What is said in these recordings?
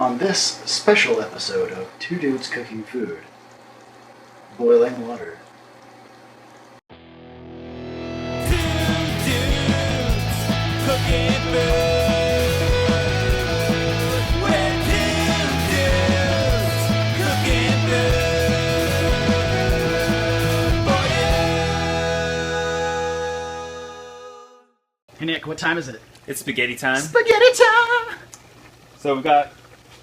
On this special episode of Two Dudes Cooking Food, boiling water. Hey Nick, what time is it? It's spaghetti time. Spaghetti time! So we've got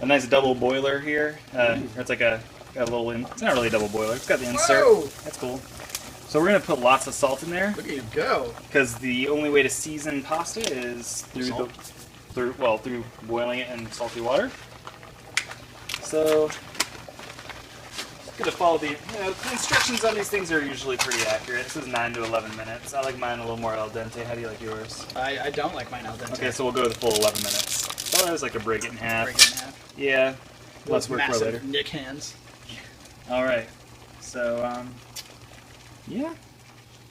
a nice double boiler here. It's like a little, it's not really a double boiler. It's got the insert. Whoa! That's cool. So we're going to put lots of salt in there. Look at you go. Because the only way to season pasta is through through boiling it in salty water. So I'm going to follow the instructions on these things are usually pretty accurate. This is 9 to 11 minutes. I like mine a little more al dente. How do you like yours? I don't like mine al dente. Okay, so we'll go the full 11 minutes. So I was like to break it in half. Break it in half. Yeah. Let's work for later. Nick hands. All right. So yeah.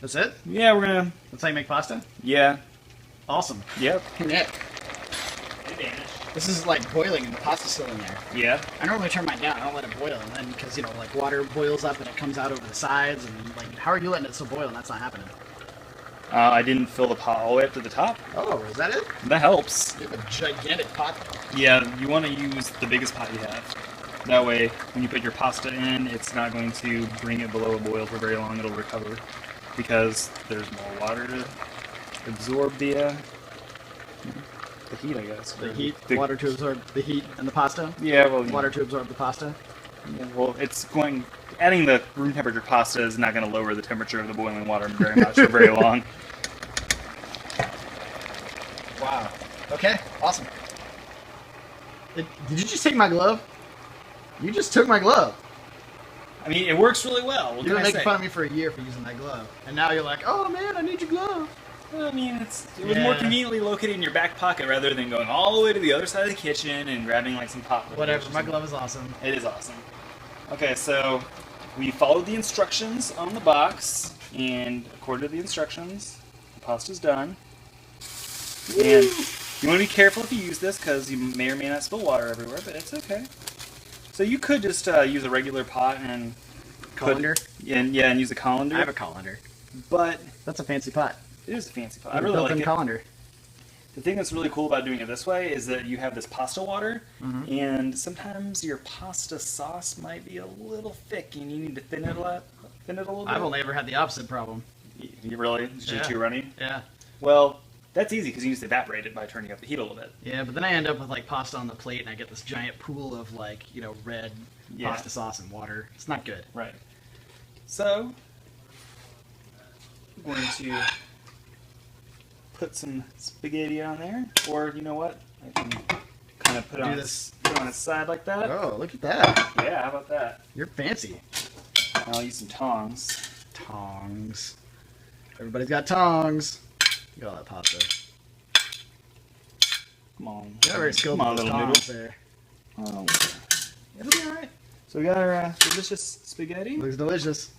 That's it? Yeah, we're gonna. That's how you make pasta? Yeah. Awesome. Yep. Hey Nick, Hey, Banish. this is like boiling and the pasta's still in there. Yeah. I normally turn mine down. I don't let it boil, and then because like water boils up and it comes out over the sides, and like how are you letting it still boil and that's not happening? I didn't fill the pot all the way up to the top. Oh, is that it? That helps. You have a gigantic pot. Yeah, you want to use the biggest pot you have. That way, when you put your pasta in, it's not going to bring it below a boil for very long. It'll recover because there's more water to absorb the heat, I guess. The heat, water to absorb the heat and the pasta. Yeah, well, Water to absorb the pasta. yeah, well, adding the room temperature pasta is not going to lower the temperature of the boiling water very much for very long. Wow. Okay. Awesome. Did you just take my glove? You just took my glove. I mean, it works really well. You've been making fun of me for a year for using that glove, and now you're like, "Oh man, I need your glove." Well, I mean, it was more conveniently located in your back pocket rather than going all the way to the other side of the kitchen and grabbing like some popcorn. Whatever. My glove is awesome. It is awesome. Okay, so we followed the instructions on the box, and according to the instructions, the pasta's done. Woo! And you want to be careful if you use this because you may or may not spill water everywhere, but it's okay. So you could just use a regular pot and Colander? and use a colander. I have a colander. But That's a fancy pot. it is a fancy pot. I I really built-in like it. colander. The thing that's really cool about doing it this way is that you have this pasta water, and sometimes your pasta sauce might be a little thick, and you need to thin it a little bit. I've only ever had the opposite problem. You really? It's just too runny? Yeah. Well, that's easy because you just evaporate it by turning up the heat a little bit. Yeah, but then I end up with like pasta on the plate, and I get this giant pool of like red pasta sauce and water. It's not good. Right. So, I'm going to put some spaghetti on there, or you know what? I can kind of put it on its side like that. Oh, look at that! Yeah, how about that? You're fancy. I'll use some tongs. Tongs. Everybody's got tongs. Look at all that pasta. Come on. You're not very skilled Come on, with those little tongs noodle. there. Oh, it'll be alright. So we got our delicious spaghetti. Looks delicious.